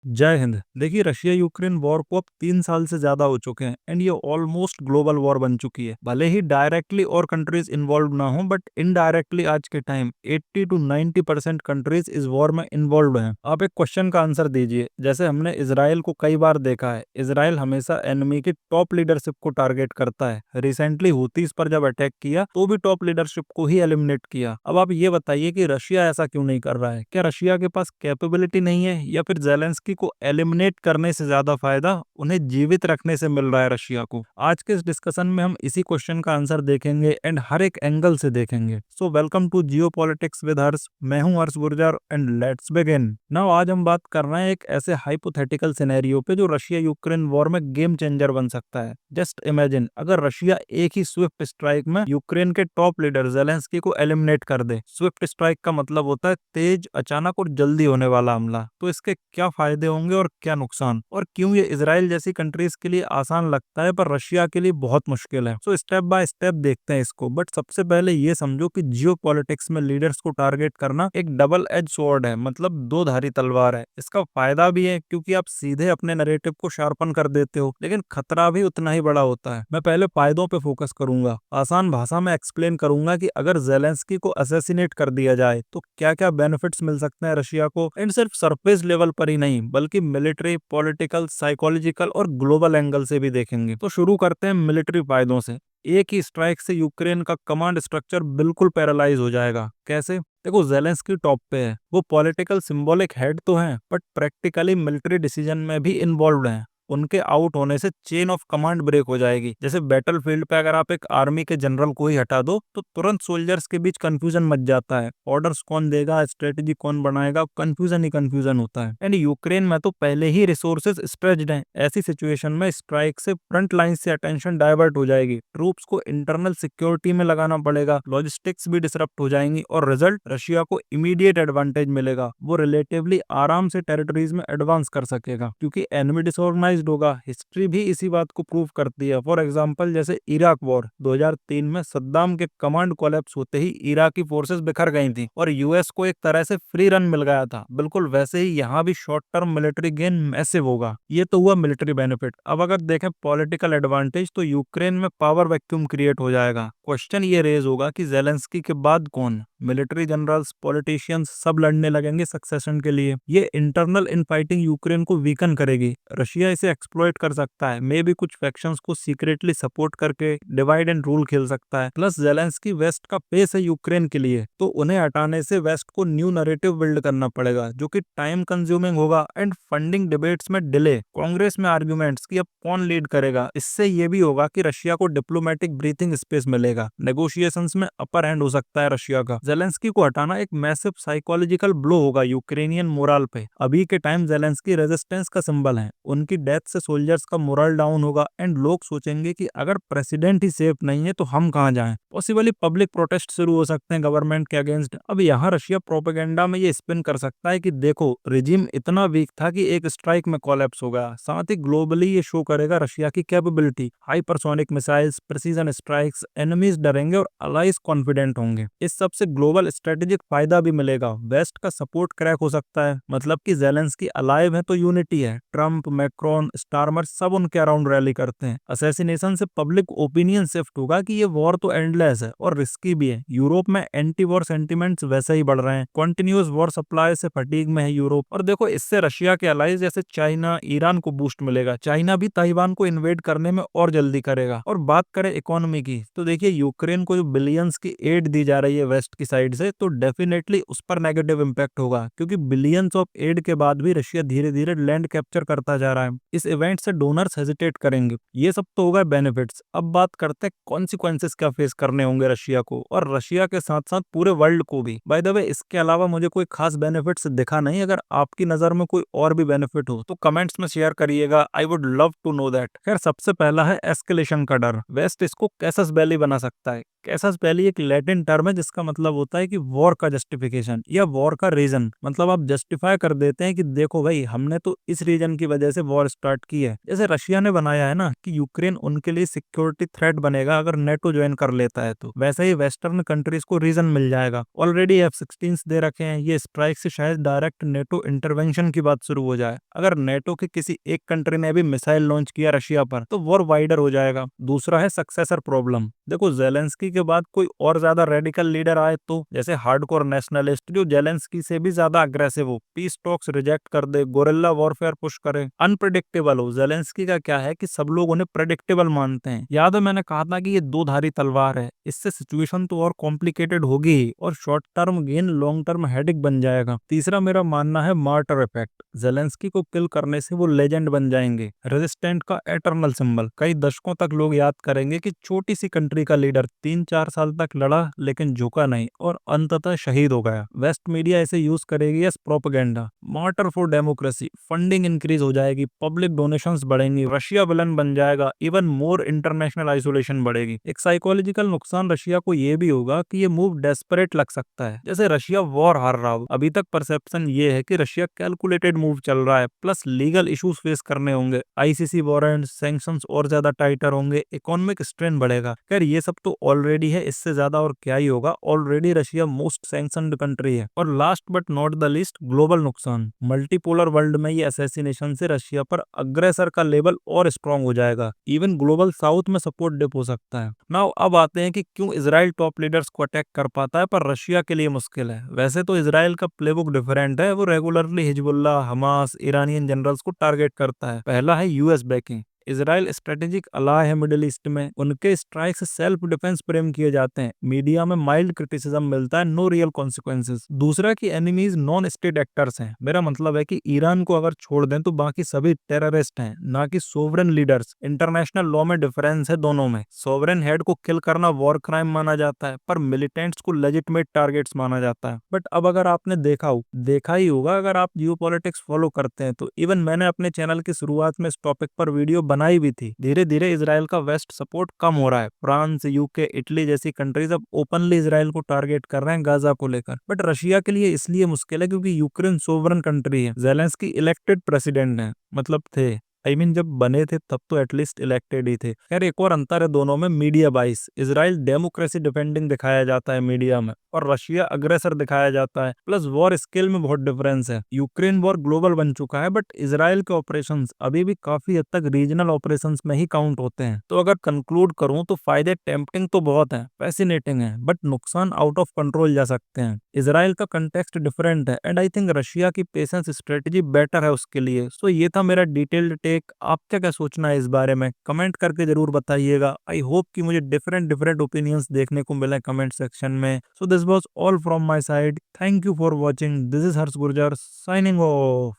जय हिंद। देखिए, Russia Ukraine war को अब 3 साल से ज्यादा हो चुके हैं एंड ये ऑलमोस्ट ग्लोबल वॉर बन चुकी है। भले ही डायरेक्टली और कंट्रीज इन्वॉल्व ना हो, बट इनडायरेक्टली आज के टाइम 80 to 90% कंट्रीज इस वॉर में इन्वॉल्व हैं। आप एक क्वेश्चन का आंसर दीजिए। जैसे हमने इसराइल को कई बार देखा है, इसराइल हमेशा एनिमी की टॉप लीडरशिप को टारगेट करता है। रिसेंटली हुतीस पर जब अटैक किया तो भी टॉप लीडरशिप को ही एलिमिनेट किया। अब आप ये बताइए कि रशिया ऐसा क्यों नहीं कर रहा है? क्या रशिया के पास कैपेबिलिटी नहीं है, या फिर जेलेंस्की को एलिमिनेट करने से ज्यादा फायदा उन्हें जीवित रखने से मिल रहा है रशिया को? आज के इस डिस्कशन में हम इसी क्वेश्चन का आंसर देखेंगे एंड हर एक एंगल से देखेंगे। So welcome to geopolitics with Harsh. मैं हूं Harsh Gurjar and let's begin now. आज हम बात कर रहे हैं एक ऐसे हाइपोथेटिकल सिनेरियो पे जो रशिया यूक्रेन वॉर में गेम चेंजर बन सकता है। जस्ट इमेजिन, अगर रशिया एक ही स्विफ्ट स्ट्राइक में यूक्रेन के टॉप लीडर जेलेंस्की को एलिमिनेट कर दे। स्विफ्ट स्ट्राइक का मतलब होता है तेज, अचानक और जल्दी होने वाला हमला। तो इसके क्या फायदे होंगे और क्या नुकसान, और क्यों ये इजराइल जैसी कंट्रीज के लिए आसान लगता है पर रशिया के लिए बहुत मुश्किल है। सो स्टेप बाय स्टेप देखते हैं इसको। बट सबसे पहले ये समझो कि जियो पॉलिटिक्स में लीडर्स को टारगेट करना एक डबल एज स्वॉर्ड है, मतलब दो धारी तलवार है। इसका फायदा भी है क्योंकि आप सीधे अपने नैरेटिव को शार्पन कर देते हो, लेकिन खतरा भी उतना ही बड़ा होता है। मैं पहले फायदों पे फोकस करूंगा। आसान भाषा में एक्सप्लेन करूंगा कि अगर जेलेंस्की को असैसिनेट कर दिया जाए तो क्या क्या बेनिफिट्स मिल सकते हैं रशिया को, एंड सिर्फ सरफेस लेवल पर ही नहीं बल्कि मिलिट्री, पॉलिटिकल, साइकोलॉजिकल और ग्लोबल एंगल से भी देखेंगे। तो शुरू करते हैं मिलिट्री फायदों से। एक ही स्ट्राइक से यूक्रेन का कमांड स्ट्रक्चर बिल्कुल पैरालाइज हो जाएगा। कैसे? देखो, जेलेंस्की टॉप पे है, वो पॉलिटिकल सिंबॉलिक हेड तो हैं, बट प्रैक्टिकली मिलिट्री डिसीजन में भी इन्वॉल्व हैं। उनके आउट होने से चेन ऑफ कमांड ब्रेक हो जाएगी। जैसे बैटलफील्ड पे अगर आप एक आर्मी के जनरल को ही हटा दो तो तुरंत सोल्जर्स के बीच कंफ्यूजन मच जाता है। ऑर्डर्स कौन देगा, स्ट्रेटेजी कौन बनाएगा, कंफ्यूजन ही कंफ्यूजन होता है। एंड यूक्रेन में तो पहले ही रिसोर्सेज स्ट्रेच्ड हैं। ऐसी सिचुएशन में स्ट्राइक से फ्रंट लाइन से अटेंशन डाइवर्ट हो जाएगी। ट्रूप्स को इंटरनल सिक्योरिटी में लगाना पड़ेगा, लॉजिस्टिक्स भी डिसरप्ट हो जाएंगी और रिजल्ट रशिया को इमीडिएट एडवांटेज मिलेगा। वो रिलेटिवली आराम से टेरिटरीज में एडवांस कर सकेगा क्योंकि एनिमी डिसऑर्गेनाइज्ड होगा। हिस्ट्री भी इसी बात को प्रूव करती है। फॉर एग्जांपल, जैसे इराक वॉर 2003 में सद्दाम के कमांड कोलैप्स होते ही इराकी फोर्सेस बिखर गई थी और यूएस को एक तरह से फ्री रन मिल गया था। बिल्कुल वैसे ही यहाँ भी short term military gain massive होगा। ये तो हुआ मिलिट्री बेनिफिट। अब अगर देखें पॉलिटिकल एडवांटेज, तो यूक्रेन में पावर वैक्यूम क्रिएट हो जाएगा। क्वेश्चन ये रेज होगा कि जेलेंस्की के बाद कौन? मिलिट्री जनरल्स, पॉलिटिशियंस सब लड़ने लगेंगे सक्सेशन के लिए। ये इंटरनल इनफाइटिंग यूक्रेन को वीकन करेगी। रशिया इसे एक्सप्लॉइट कर सकता है, मे भी कुछ फैक्शंस को सीक्रेटली सपोर्ट करके डिवाइड एंड रूल खेल सकता है। प्लस जेलेंस्की वेस्ट का फेस है यूक्रेन के लिए, तो उन्हें हटाने से वेस्ट को न्यू नैरेटिव बिल्ड करना पड़ेगा जो कि टाइम कंज्यूमिंग होगा। एंड फंडिंग डिबेट्स में डिले, कांग्रेस में आर्ग्यूमेंट्स कि अब कौन लीड करेगा। इससे ये भी होगा कि रशिया को डिप्लोमेटिक ब्रीथिंग स्पेस मिलेगा। नेगोशिएशंस में अपर हैंड हो सकता है रशिया का। जेलेंस्की को हटाना एक मैसिव साइकोलॉजिकल ब्लो होगा यूक्रेनियन मोरल पे। अभी के टाइम जेलेंस्की रेजिस्टेंस का सिंबल है। उनकी डेथ से सोल्जर्स का मोरल डाउन होगा एंड लोग सोचेंगे कि अगर प्रेसिडेंट ही सेफ नहीं है तो हम कहां जाएं। पॉसिबली पब्लिक प्रोटेस्ट शुरू हो सकते हैं गवर्नमेंट के अगेंस्ट। अब यहाँ रशिया प्रोपेगेंडा में ये स्पिन कर सकता है कि देखो, रिजिम इतना वीक था कि एक स्ट्राइक में कोलैप्स हो गया। साथ ही ग्लोबली ये शो करेगा रशिया की capability. Hypersonic missiles, precision strikes, enemies डरेंगे और अलाइज कॉन्फिडेंट होंगे। इस सबसे ग्लोबल स्ट्रेटेजिक फायदा भी मिलेगा। वेस्ट का सपोर्ट क्रैक हो सकता है, मतलब कि जेलेंस्की अलाइव है तो यूनिटी है। ट्रम्प, मैक्रोन, स्टारमर सब उनके अराउंड रैली करते हैं। असैसिनेशन से पब्लिक ओपिनियन शिफ्ट होगा कि ये वॉर तो एंडलेस है और रिस्की भी है। यूरोप में एंटी वॉर सेंटिमेंट्स वैसे ही बढ़ रहे हैं। कंटिन्यूअस वॉर सप्लाई से फटीग में है यूरोप। और देखो, इससे रशिया के अलाइज जैसे चाइना, ईरान को बूस्ट मिलेगा। चाइना भी ताइवान को इन्वेड करने में और जल्दी करेगा। और बात करें इकोनॉमी की, तो देखिए यूक्रेन को जो बिलियंस की एड दी जा रही है वेस्ट की साइड से, तो डेफिनेटली उस पर नेगेटिव इम्पैक्ट होगा क्योंकि बिलियंस ऑफ एड के बाद भी रशिया धीरे धीरे लैंड कैप्चर करता जा रहा है। इस इवेंट से डोनर्स हेजिटेट करेंगे। ये सब तो होगा बेनिफिट्स। अब बात करते हैं कॉन्सिक्वेंसेस क्या फेस करने होंगे रशिया को, और रशिया के साथ साथ पूरे वर्ल्ड को भी। बाय द वे, इसके अलावा मुझे कोई खास बेनिफिट्स दिखा नहीं। अगर आपकी नजर में कोई और भी बेनिफिट हो तो कमेंट्स में शेयर करिएगा। I would love to know that. खैर, सबसे पहला है एस्केलेशन का डर। वेस्ट इसको कैसस बेली बना सकता है। कैसस बेली एक लैटिन टर्म है जिसका मतलब होता है कि वॉर का जस्टिफिकेशन या वॉर का रीजन। मतलब आप जस्टिफाई कर देते हैं कि देखो भाई, हमने तो इस रीजन की वजह से वॉर स्टार्ट की है। जैसे रशिया ने बनाया है ना कि यूक्रेन उनके लिए सिक्योरिटी थ्रेट बनेगा अगर नेटो ज्वाइन कर लेता है, तो वैसे ही वेस्टर्न कंट्रीज को रीजन मिल जाएगा। ऑलरेडी F-16 दे रखे हैं, ये स्ट्राइक से शायद डायरेक्ट नेटो इंटरवेंशन की बात शुरू हो जाए। अगर नेटो के किसी एक कंट्री ने भी मिसाइल लॉन्च किया रशिया पर तो वॉर वाइडर हो जाएगा। दूसरा है सक्सेसर प्रॉब्लम। देखो जेलेंस्की के बाद कोई और ज्यादा रेडिकल लीडर आए तो, जैसे हार्डकोर नेशनलिस्ट जो जेलेंस्की से भी ज्यादा अग्रेसिव हो, पीस टॉक्स रिजेक्ट कर दे, गोरिल्ला वॉरफेयर पुश करे, अनप्रिडिक्टेबल हो। जेलेंस्की का क्या है कि सब लोग उन्हें प्रेडिक्टेबल मानते हैं। याद है मैंने कहा था कि ये दो धारी तलवार है, इससे सिचुएशन तो और कॉम्प्लिकेटेड होगी ही और short term gain long term headache बन जाएगा। तीसरा मेरा मानना है मार्टर इफेक्ट। जेलेंस्की को किल करने से वो लेजेंड बन जाएंगे, रेजिस्टेंट का एटर्नल सिंबल। कई दशकों तक लोग याद करेंगे कि छोटी सी कंट्री का लीडर 3-4 साल तक लड़ा लेकिन झुका नहीं और अंततः शहीद हो गया। वेस्ट मीडिया इसे यूज करेगी as propaganda. Martyr for democracy, funding increase हो जाएगी, पब्लिक डोनेशंस बढ़ेंगी, रशिया विलन बन जाएगा, इवन मोर इंटरनेशनल आइसोलेशन बढ़ेगी। एक साइकोलॉजिकल नुकसान रशिया को ये भी होगा कि ये मूव डेस्परेट लग सकता है, जैसे रशिया वॉर हार रहा हो। अभी तक परसेप्शन ये है कि रशिया कैलकुलेटेड मूव चल रहा है, प्लस लीगल इश्यूज फेस करने होंगे, आईसीसी वारंट, सैंक्शंस और ज्यादा टाइटर होंगे, इकोनॉमिक स्ट्रेन बढ़ेगा। खैर ये सब तो ऑलरेडी है, इससे ज्यादा और क्या ही होगा। Already Russia most sanctioned country है। और last but not the least, global नुकसान। मल्टीपोलर वर्ल्ड में ये असैसिनेशन से रशिया पर अग्रेसर का लेवल और स्ट्रॉन्ग हो जाएगा, इवन ग्लोबल साउथ में सपोर्ट डिप हो सकता है। नाउ अब आते हैं कि क्यों इजराइल टॉप लीडर्स को अटैक कर पाता है पर रशिया के लिए मुश्किल है। वैसे तो इजराइल का प्लेबुक डिफरेंट है, वो regularly Hezbollah, Hamas, Iranian generals को टारगेट करता है। पहला है यूएस बैकिंग। इजराइल स्ट्रेटेजिक अलाय है मिडिल ईस्ट में, उनके स्ट्राइक से सेल्फ डिफेंस फ्रेम किए जाते हैं, मीडिया में माइल्ड क्रिटिसिज्म मिलता है, नो रियल कॉन्सिक्वेंसेस। दूसरा कि एनिमीज नॉन स्टेट एक्टर्स हैं। मेरा मतलब है कि ईरान को अगर छोड़ दें तो बाकी सभी टेररिस्ट हैं, ना कि सोवरेन लीडर्स। इंटरनेशनल लॉ में डिफरेंस है दोनों में। सोवरेन हेड को किल करना वॉर क्राइम माना जाता है पर मिलिटेंट्स को लेजिटिमेट टारगेट्स माना जाता है। बट अब अगर आपने देखा ही होगा अगर आप जियोपॉलिटिक्स फॉलो करते हैं तो, इवन मैंने अपने चैनल की शुरुआत में इस टॉपिक पर वीडियो बनाई भी थी। धीरे धीरे इजराइल का वेस्ट सपोर्ट कम हो रहा है। फ्रांस, यूके, इटली जैसी कंट्रीज अब ओपनली इजराइल को टारगेट कर रहे हैं गाजा को लेकर। बट रशिया के लिए इसलिए मुश्किल है क्योंकि यूक्रेन सोवरेन कंट्री है, जेलेंस्की इलेक्टेड प्रेसिडेंट है, मतलब थे, जब बने थे तब तो एटलीस्ट इलेक्टेड ही थे। खैर एक और अंतर है दोनों में, मीडिया बाइस। इजराइल डेमोक्रेसी डिफेंडिंग दिखाया जाता है मीडिया में और रशिया अग्रेसर दिखाया जाता है। प्लस वॉर स्केल में बहुत डिफरेंस है। यूक्रेन वॉर ग्लोबल बन चुका है बट इजराइल के ऑपरेशंस अभी भी काफी हद तक रीजनल ऑपरेशंस में ही काउंट होते हैं। तो अगर कंक्लूड करूं तो फायदे टेम्पटिंग तो बहुत है, फैसिनेटिंग है, बट नुकसान आउट ऑफ कंट्रोल जा सकते हैं। इजराइल का कंटेक्स्ट डिफरेंट है एंड आई थिंक रशिया की पेशेंस स्ट्रेटेजी बेटर है उसके लिए। सो ये था मेरा डिटेल्ड टेक। आपका क्या सोचना है इस बारे में कमेंट करके जरूर बताइएगा। आई होप कि मुझे डिफरेंट डिफरेंट ओपिनियंस देखने को मिले कमेंट सेक्शन में। So this was all from my side, thank you for watching, this is Harsh Gurjar signing off.